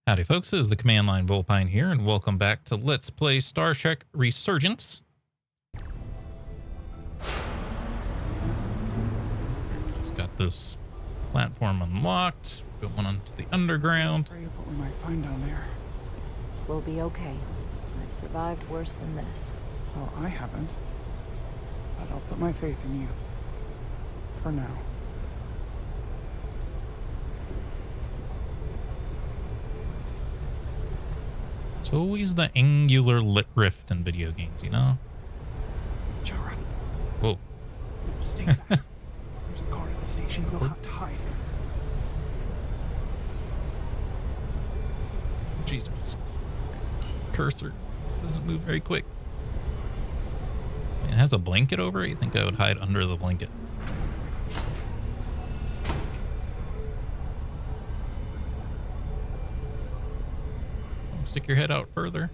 Howdy folks, this is the Command Line Vulpine here, and welcome back to Let's Play Star Trek Resurgence. Just got this platform unlocked, going onto the underground. Afraid of what we might find down there. We'll be okay. I've survived worse than this. Well, I haven't. But I'll put my faith in you. For now. It's always the angular rift in video games, you know? Jara. Whoa. No, stay back. There's a guard at the station. We'll have to hide. Jeez, my cursor doesn't move very quick. It has a blanket over it. You think I would hide under the blanket? Stick your head out further.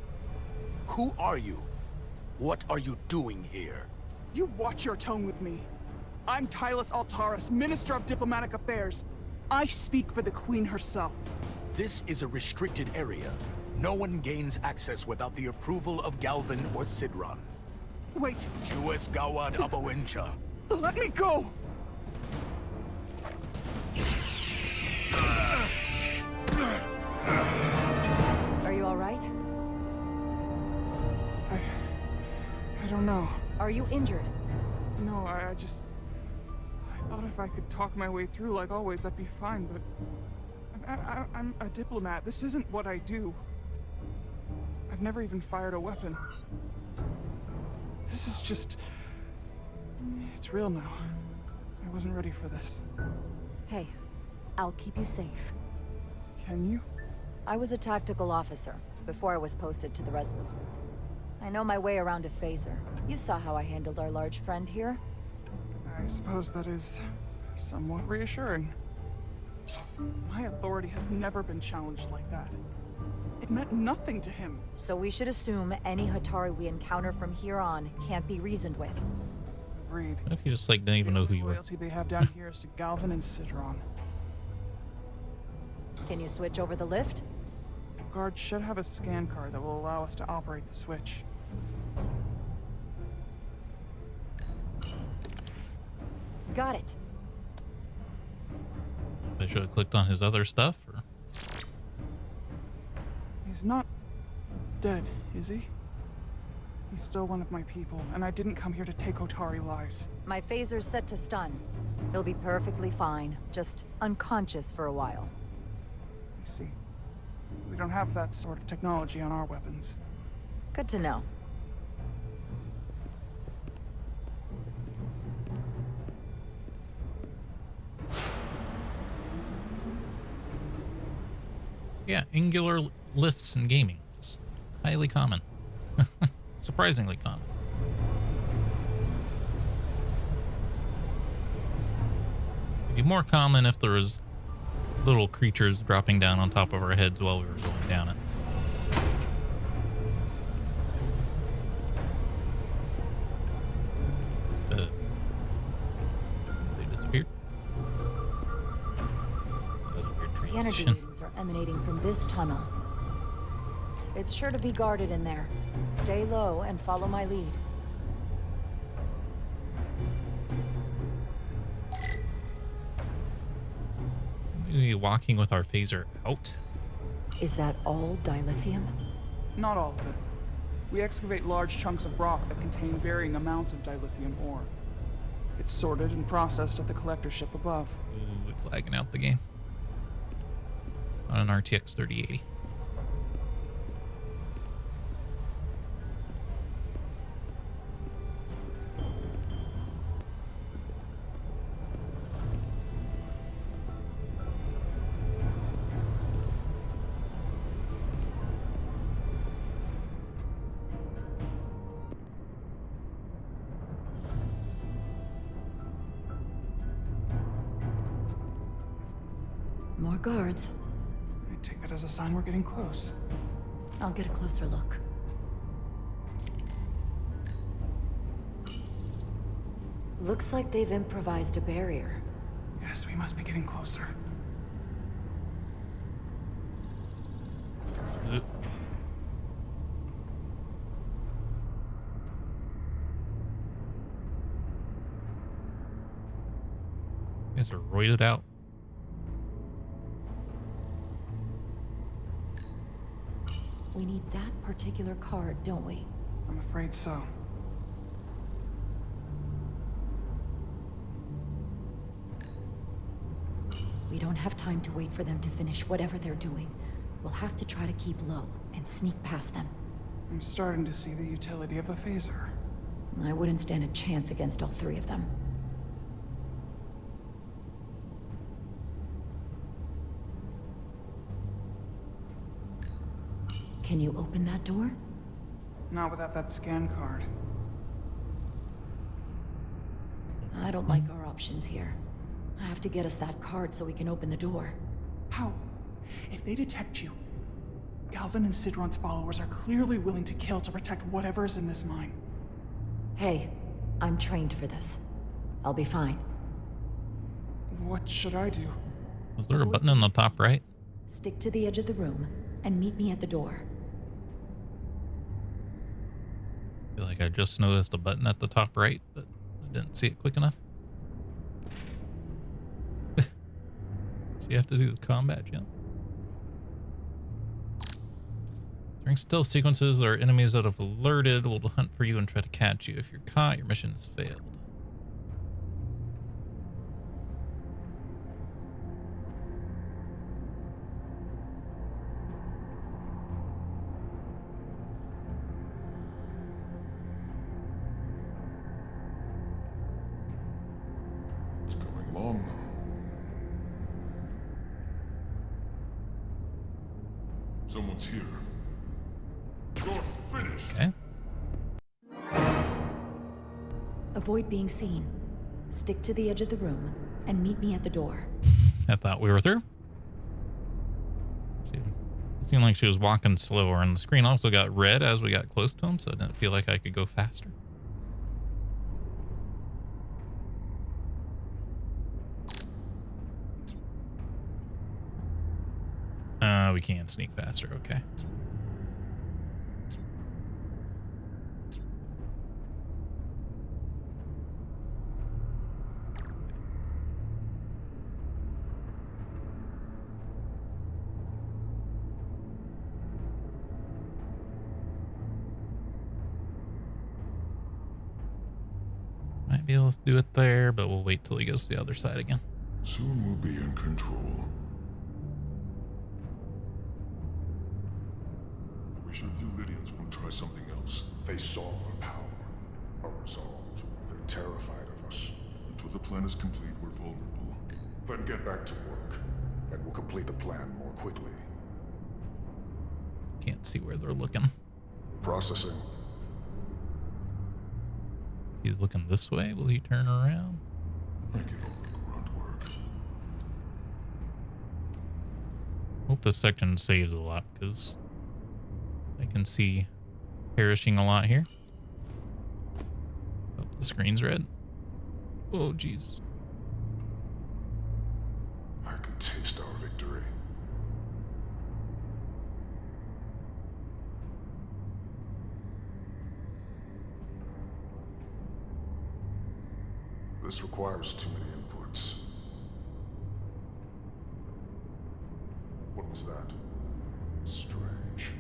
Who are you? What are you doing here? You watch your tone with me. I'm Tylus Altaris, Minister of Diplomatic Affairs. I speak for the Queen herself. This is a restricted area. No one gains access without the approval of Galvin or Sidron. Wait, Jues Gawad Abawincha. let me go! Are you all right? I don't know. Are you injured? No, I thought if I could talk my way through like always, I'd be fine, but... I'm a diplomat. This isn't what I do. I've never even fired a weapon. This is just... It's real now. I wasn't ready for this. Hey, I'll keep you safe. Can you? I was a tactical officer before I was posted to the Resolute. I know my way around a phaser. You saw how I handled our large friend here. I suppose that is somewhat reassuring. My authority has never been challenged like that. It meant nothing to him. So we should assume any Hatari we encounter from here on can't be reasoned with. Agreed. What if you just like didn't even know who you The were? loyalty they have down here is to Galvin and Sidron. Can you switch over the lift? The guard should have a scan card that will allow us to operate the switch. Got it. I should have clicked on his other stuff. Or... He's not dead, is he? He's still one of my people, and I didn't come here to take Otari lives. My phaser's set to stun. He'll be perfectly fine, just unconscious for a while. I see. We don't have that sort of technology on our weapons. Good to know. Yeah, angular lifts in gaming. It's highly common. Surprisingly common. It'd be more common if there was little creatures dropping down on top of our heads while we were going down it. They disappeared. That was a weird The energy transition. readings are emanating from this tunnel. It's sure to be guarded in there. Stay low and follow my lead. Maybe walking with our phaser out. Is that all dilithium? Not all of it. We excavate large chunks of rock that contain varying amounts of dilithium ore. It's sorted and processed at the collector ship above. Ooh, it's lagging out the game. On an RTX 3080. More guards. I take that as a sign we're getting close. I'll get a closer look. Looks like they've improvised a barrier. Yes, we must be getting closer. are roided out. We need that particular card, don't we? I'm afraid so. We don't have time to wait for them to finish whatever they're doing. We'll have to try to keep low and sneak past them. I'm starting to see the utility of a phaser. I wouldn't stand a chance against all three of them. Can you open that door? Not without that scan card. I don't like our options here. I have to get us that card so we can open the door. How? If they detect you, Galvin and Sidron's followers are clearly willing to kill to protect whatever's in this mine. Hey, I'm trained for this. I'll be fine. What should I do? Was there a button in the top right? Stick to the edge of the room and meet me at the door. I feel like I just noticed a button at the top right, but I didn't see it quick enough. You have to do the combat jump. During stealth sequences, there are enemies that have alerted will hunt for you and try to catch you. If you're caught, your mission has failed. It's going along. Someone's here. You're finished. Okay. Avoid being seen. Stick to the edge of the room and meet me at the door. I thought we were through. It seemed like she was walking slower, and the screen also got red as we got close to him, so I didn't feel like I could go faster. We can sneak faster, okay. Might be able to do it there, but we'll wait till he goes to the other side again. Soon we'll be in control. I wish the Lydians would try something else. They saw our power, our resolve. They're terrified of us. Until the plan is complete, we're vulnerable. Then get back to work, and we'll complete the plan more quickly. Can't see where they're looking. Processing. He's looking this way. Will he turn around? I get all the grunt work. Hope this section saves a lot, because I can see perishing a lot here. Oh, the screen's red. Oh, jeez. I can taste our victory. This requires too many inputs. What was that? Strange.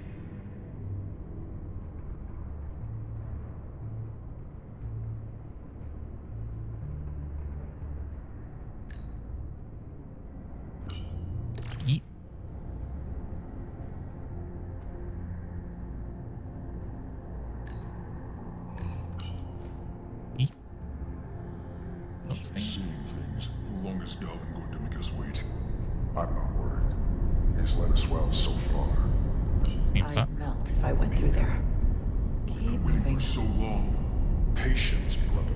Yeet. Yeet. Oh, Must be seeing things. How long is Galvin going to make us wait? I'm not worried. He's let us well so far. seems I'd melt if I went through there. We've Keep been waiting moving. for so long. Patience, brother.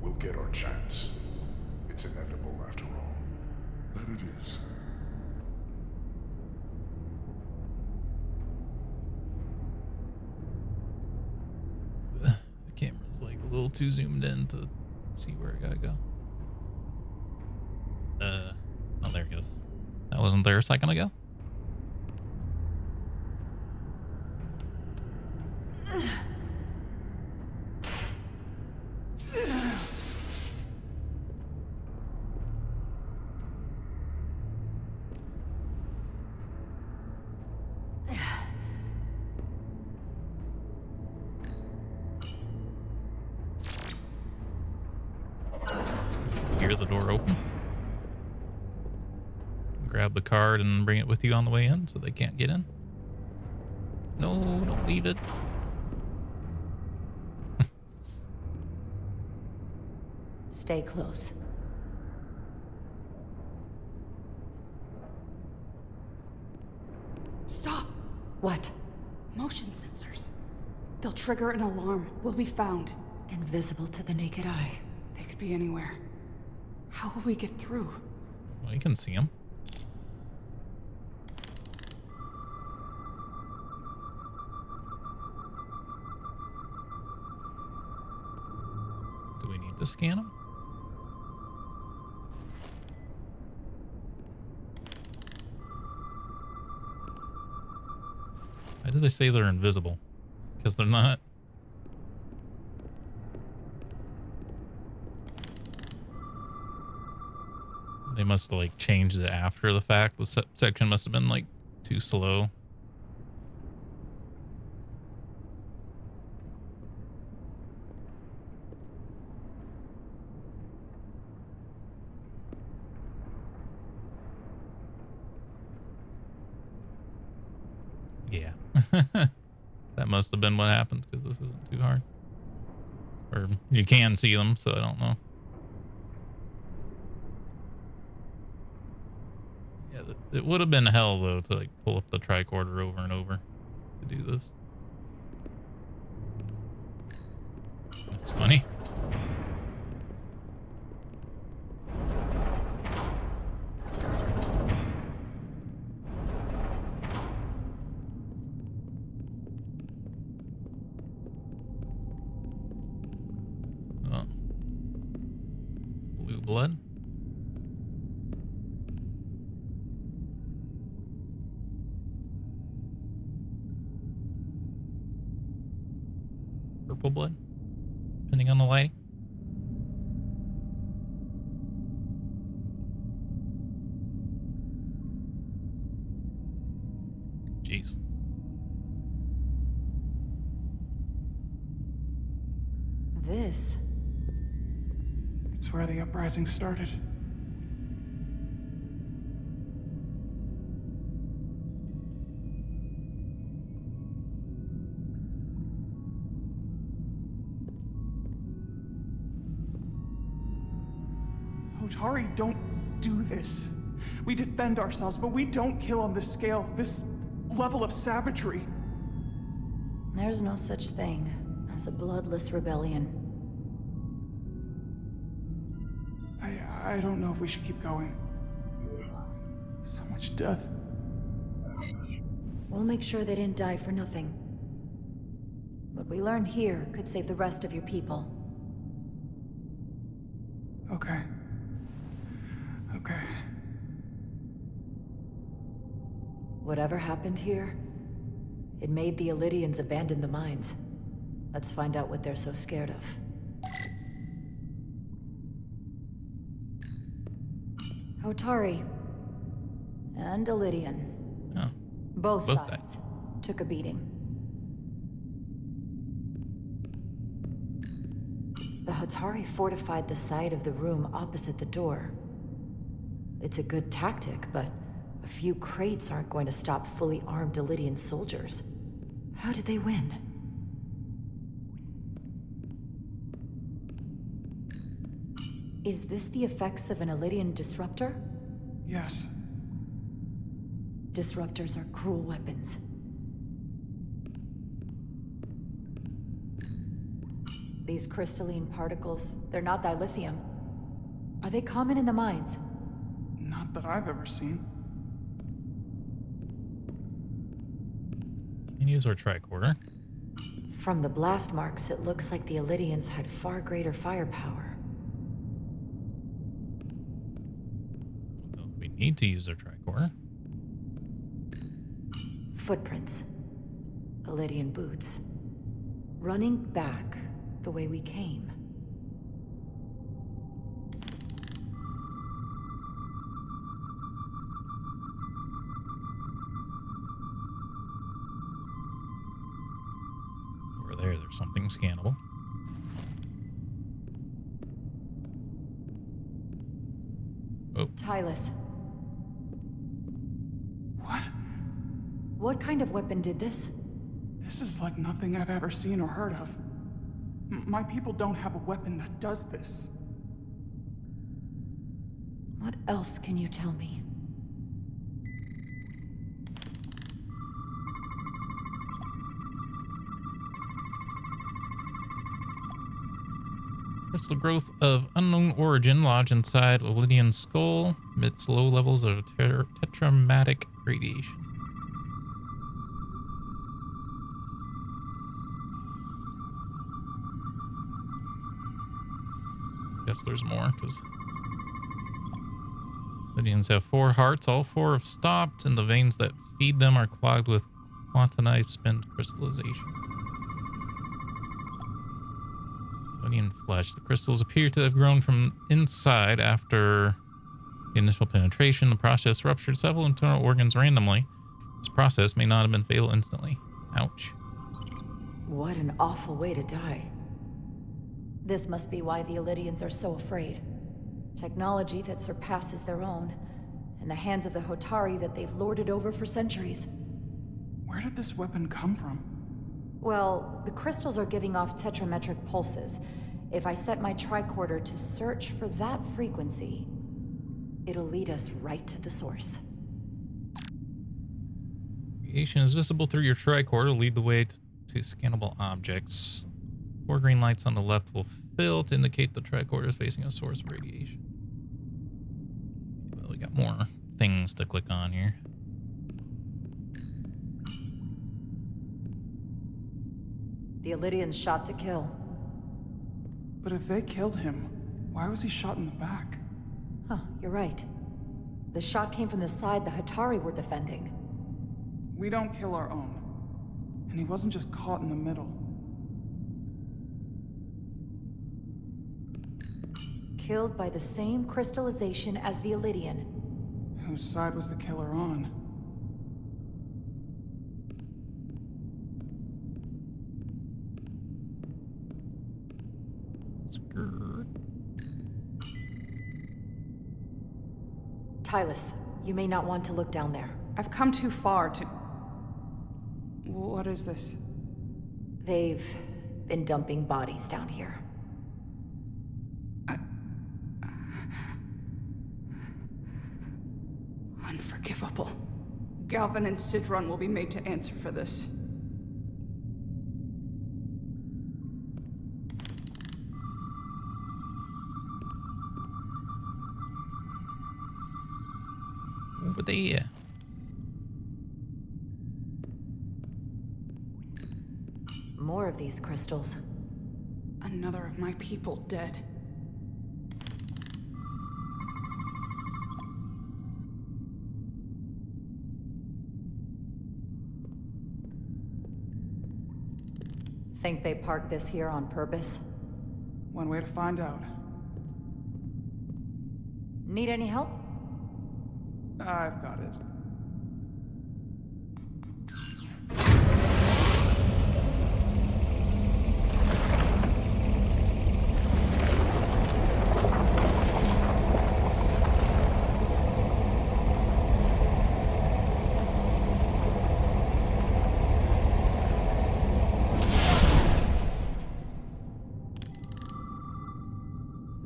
We'll get our chance. It's inevitable after all. That it is. The camera's like a little too zoomed in to see where I gotta go. Oh, there it goes. That wasn't there a second ago. hear the door open. Grab the card and bring it with you on the way in so they can't get in. No, don't leave it. Stay close. Stop! What? Motion sensors. They'll trigger an alarm. We'll be found. Invisible to the naked eye. They could be anywhere. How will we get through? Well, you can see them. Do we need to scan them? Why do they say they're invisible? Because they're not. They must have like changed it after the fact. The section must have been like too slow. Yeah. That must have been what happened because this isn't too hard. Or you can see them, so I don't know. Yeah, it would have been hell though to like pull up the tricorder over and over to do this. That's funny. Oh. Blue blood. Purple blood, depending on the lighting. Jeez. This? It's where the uprising started. Hotari don't do this. We defend ourselves, but we don't kill on this scale, this level of savagery. There's no such thing as a bloodless rebellion. I don't know if we should keep going. So much death. We'll make sure they didn't die for nothing. What we learn here could save the rest of your people. Okay. Okay. Whatever happened here, it made the Illydians abandon the mines. Let's find out what they're so scared of. Hotari. And Illydian. Oh, Both both sides took a beating. The Hotari fortified the side of the room opposite the door. It's a good tactic, but a few crates aren't going to stop fully armed Illydian soldiers. How did they win? Is this the effects of an Illydian disruptor? Yes. Disruptors are cruel weapons. These crystalline particles, they're not dilithium. Are they common in the mines? Not that I've ever seen. can use our tricorder. From the blast marks, it looks like the Illydians had far greater firepower. We need to use our tricorder. Footprints. Illydian boots. Running back the way we came. Over there's something scannable. Tylus, What? what kind of weapon did this? This is like nothing I've ever seen or heard of. My people don't have a weapon that does this. What else can you tell me? Crystal growth of unknown origin lodged inside a Lydian skull amidst low levels of tetramatic radiation. Guess there's more, because Lydians have 4 hearts. All 4 have stopped, and the veins that feed them are clogged with quantized spent crystallization. Lydian flesh. The crystals appear to have grown from inside after the initial penetration. The process ruptured several internal organs randomly. This process may not have been fatal instantly. Ouch. What an awful way to die. This must be why the Elydians are so afraid. Technology that surpasses their own, in the hands of the Hotari that they've lorded over for centuries. Where did this weapon come from? Well, the crystals are giving off tetrametric pulses. If I set my tricorder to search for that frequency, it'll lead us right to the source. Radiation is visible through your tricorder. Lead the way to scannable objects. 4 green lights on the left will fill to indicate the tricorder is facing a source of radiation. Well, we got more things to click on here. The Elydians shot to kill. But if they killed him, why was he shot in the back? Huh, you're right. The shot came from the side the Hotari were defending. We don't kill our own. And he wasn't just caught in the middle. Killed by the same crystallization as the Elydian. Whose side was the killer on? Skirt. Tylus, you may not want to look down there. I've come too far to... What is this? They've been dumping bodies down here. Unforgivable. Galvin and Sidron will be made to answer for this. Over there. More of these crystals. Another of my people dead. Think they parked this here on purpose? One way to find out. Need any help? I've got it.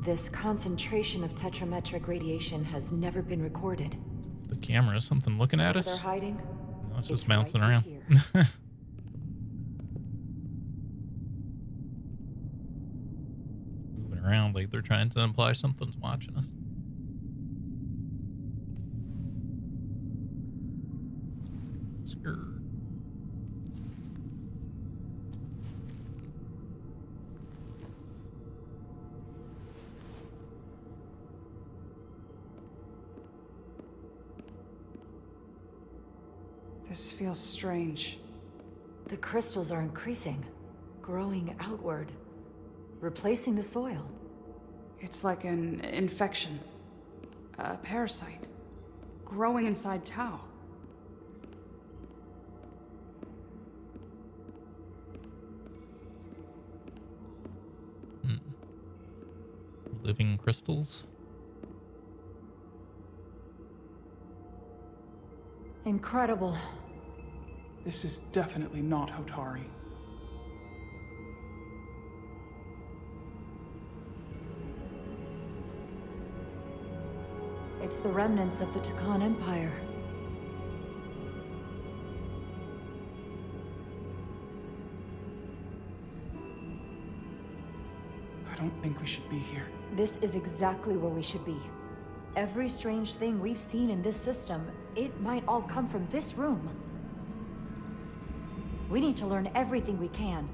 This concentration of tetrametric radiation has never been recorded. The camera, something looking at Where they're us? hiding? No, it's just It's bouncing right around. here. Moving around like they're trying to imply something's watching us. Skirt. This feels strange. The crystals are increasing, growing outward, replacing the soil. It's like an infection. A parasite. Growing inside Tau. Living crystals. Incredible. This is definitely not Hotari. It's the remnants of the Takan Empire. I don't think we should be here. This is exactly where we should be. Every strange thing we've seen in this system, it might all come from this room. We need to learn everything we can.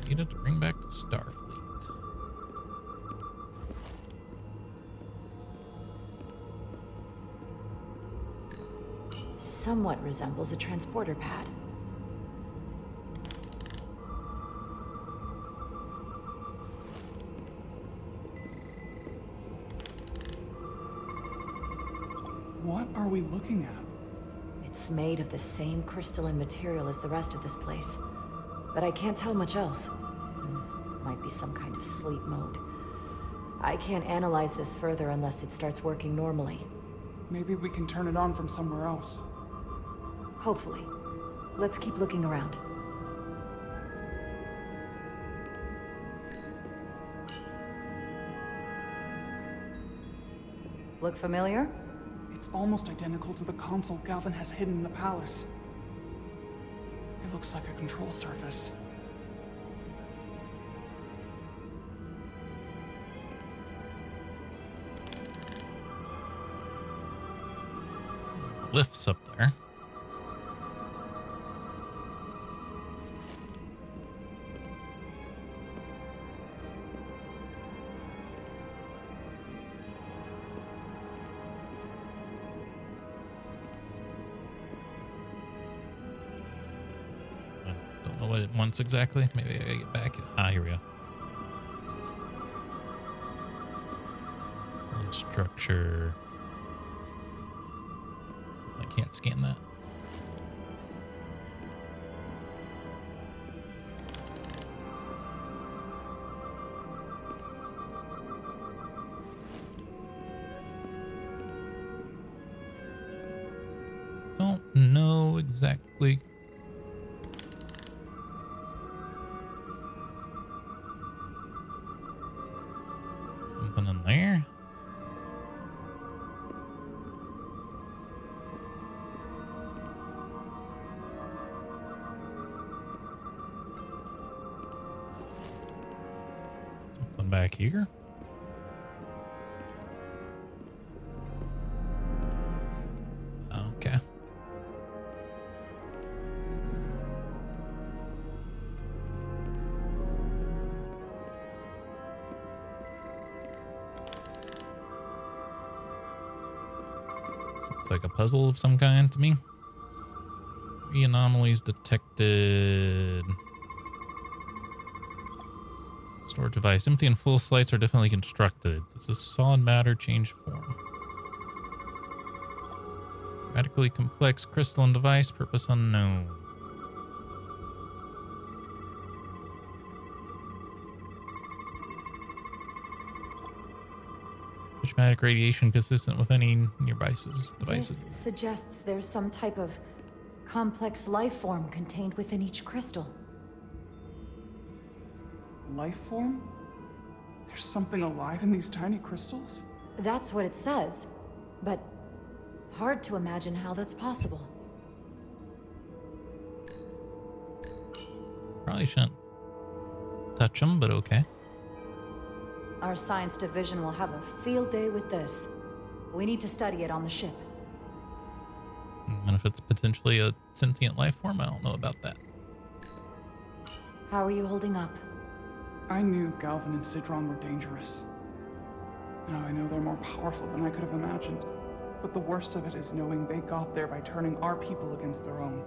Needed to bring back to Starfleet. Somewhat resembles a transporter pad. What are we looking at? It's made of the same crystalline material as the rest of this place. But I can't tell much else. Might be some kind of sleep mode. I can't analyze this further unless it starts working normally. Maybe we can turn it on from somewhere else. Hopefully. Let's keep looking around. Look familiar? It's almost identical to the console Galvin has hidden in the palace. It looks like a control surface. Glyphs up there. I don't know what it wants exactly. Maybe I gotta get back. Ah, here we go. Solid structure. I can't scan that. Don't know exactly. Something in there. Something back here. Okay. Looks like a puzzle of some kind to me. 3 anomalies detected. Storage device. Empty and full slices are definitely constructed. This is solid matter change form. Radically complex crystalline device. Purpose unknown. Prismatic radiation consistent with any nearby devices. This suggests there's some type of complex life form contained within each crystal. Life form? There's something alive in these tiny crystals? That's what it says, but hard to imagine how that's possible. Probably shouldn't touch them, but okay. Our science division will have a field day with this. We need to study it on the ship. And if it's potentially a sentient life form, I don't know about that. How are you holding up? I knew Galvin and Sidron were dangerous. Now I know they're more powerful than I could have imagined. But the worst of it is knowing they got there by turning our people against their own.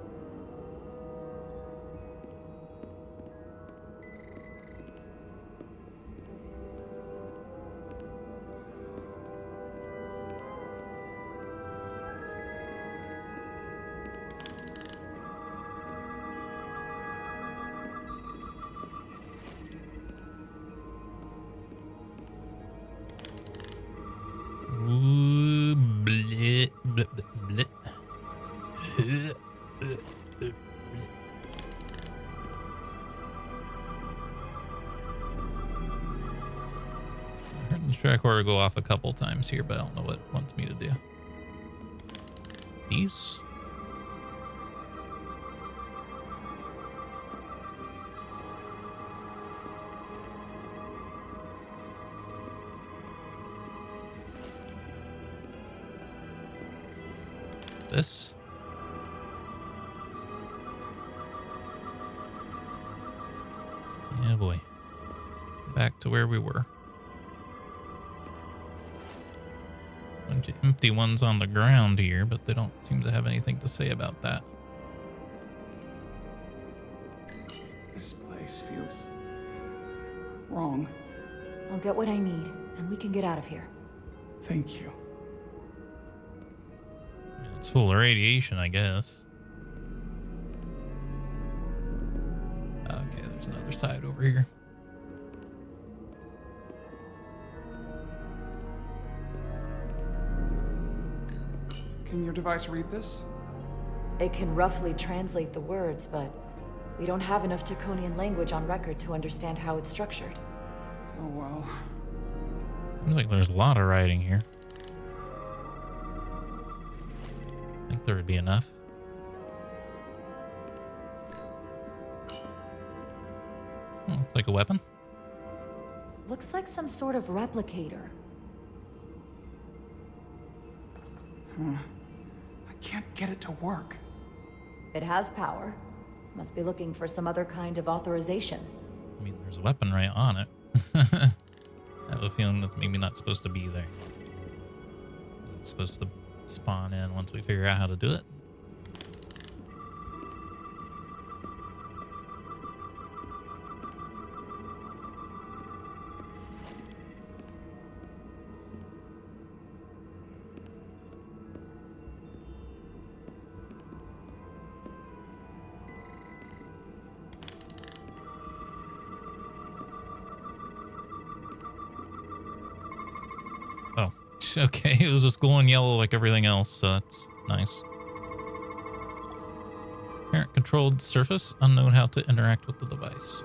Bleh, bleh, bleh, bleh. I heard the tricorder go off a couple times here, but I don't know what it wants me to do. These? This? Yeah, boy. Back to where we were. Bunch of empty ones on the ground here, but they don't seem to have anything to say about that. This place feels wrong. I'll get what I need, and we can get out of here. Thank you. It's full of radiation, I guess. Okay, there's another side over here. Can your device read this? It can roughly translate the words, but we don't have enough Taconian language on record to understand how it's structured. Oh well. Seems like there's a lot of writing here. I think there would be enough. Oh, it's like a weapon. Looks like some sort of replicator. I can't get it to work. It has power. Must be looking for some other kind of authorization. I mean, there's a weapon right on it. I have a feeling that's maybe not supposed to be there. It's supposed to spawn in once we figure out how to do it. Oh, okay. It was just glowing yellow like everything else, so that's nice. Parent controlled surface, unknown how to interact with the device.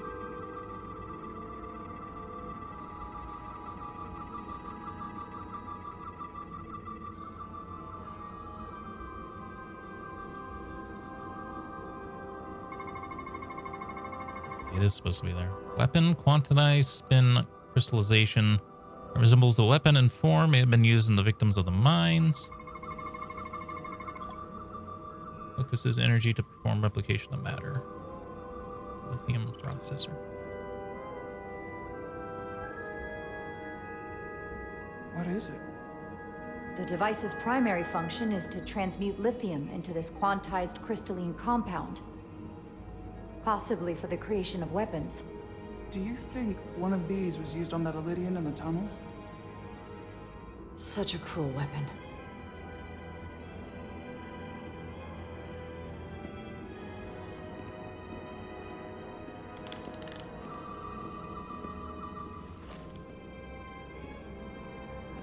It is supposed to be there. Weapon, quantized, spin, crystallization. It resembles the weapon in form. May have been used in the victims of the mines. Focuses energy to perform replication of matter. Lithium processor. What is it? The device's primary function is to transmute lithium into this quantized crystalline compound. Possibly for the creation of weapons. Do you think one of these was used on that Elydian in the tunnels? Such a cruel weapon.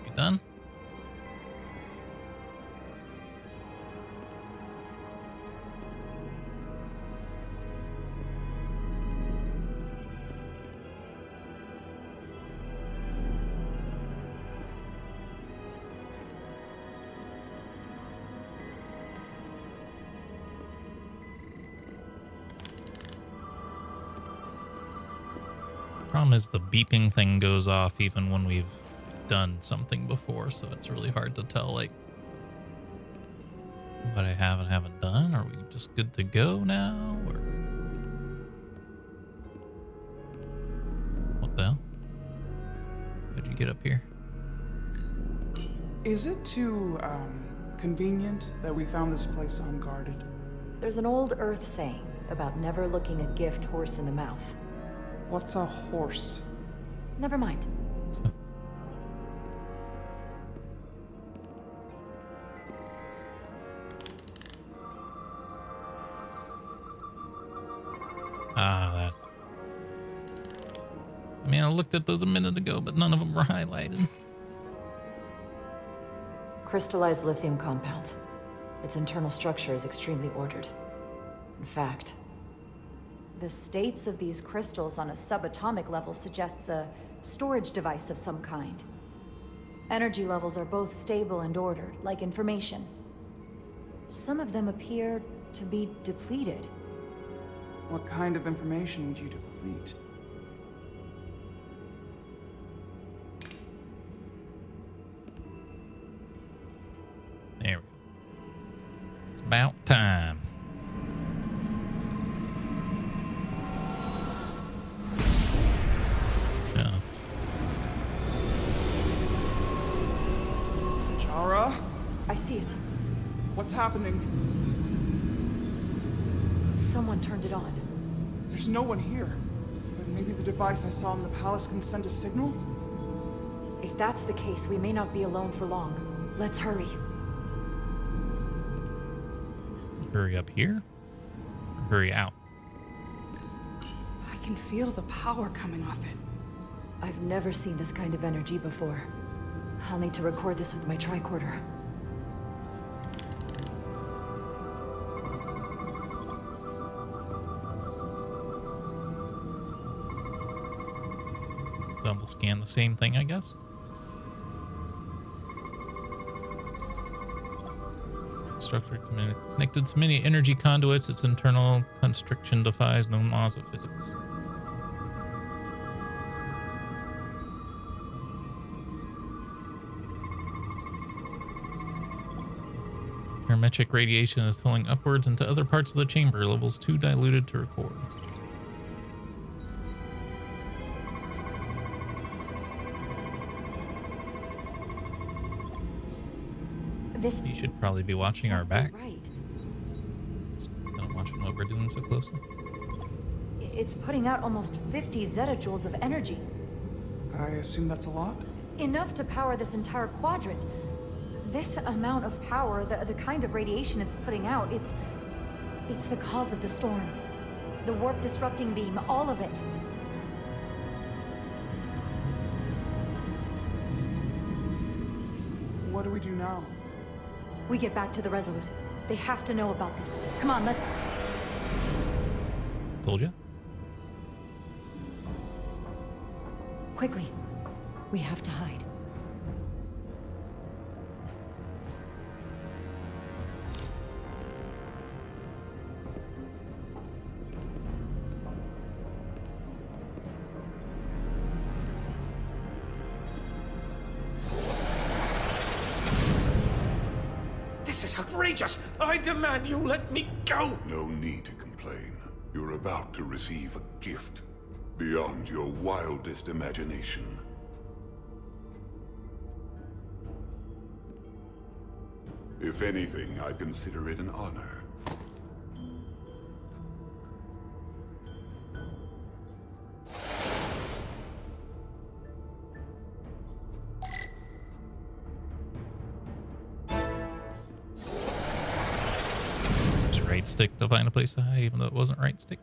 You done? Problem is the beeping thing goes off even when we've done something before, so it's really hard to tell like what I have and haven't done. Are we just good to go now, or what the hell? How'd you get up here? Is it too, convenient that we found this place unguarded? There's an old Earth saying about never looking a gift horse in the mouth. What's a horse? Never mind. That. I mean, I looked at those a minute ago, but none of them were highlighted. Crystallized lithium compounds. Its internal structure is extremely ordered. In fact, the states of these crystals on a subatomic level suggests a storage device of some kind. Energy levels are both stable and ordered, like information. Some of them appear to be depleted. What kind of information would you deplete? There we go. It's about time. Yeah. Chara? I see it. What's happening? Someone turned it on. There's no one here. But maybe the device I saw in the palace can send a signal? If that's the case, we may not be alone for long. Let's hurry. Hurry up here? Or hurry out? I can feel the power coming off it. I've never seen this kind of energy before. I'll need to record this with my tricorder. Double scan the same thing, I guess. Structure connected to many energy conduits. Its internal constriction defies known laws of physics. Parametric radiation is flowing upwards into other parts of the chamber. Levels too diluted to record. This... You should probably be watching our back. Right. Not watching what we're doing so closely. It's putting out almost 50 zettajoules of energy. I assume that's a lot? Enough to power this entire quadrant. This amount of power, the kind of radiation it's putting out, it's the cause of the storm. The warp disrupting beam, all of it. What do we do now? We get back to the Resolute. They have to know about this. Come on, let's... Told you. Quickly. We have to hide. This is outrageous! I demand you let me go! No need to complain. You're about to receive a gift beyond your wildest imagination. If anything, I consider it an honor. Just right stick to find a place to hide, even though it wasn't right stick.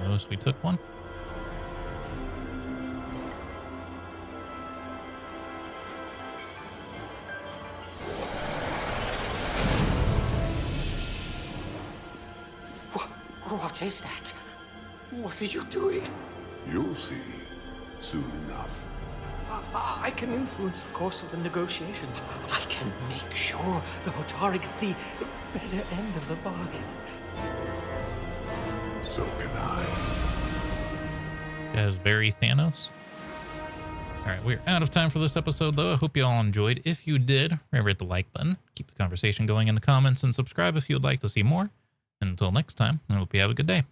Noticed we took one. What is that? What are you doing? You'll see soon enough. I can influence the course of the negotiations. I can make sure the Hotari get the better end of the bargain. So can I. Guys, very Thanos. All right, we're out of time for this episode, though. I hope you all enjoyed. If you did, remember to hit the like button, keep the conversation going in the comments, and subscribe if you would like to see more. And until next time, I hope you have a good day.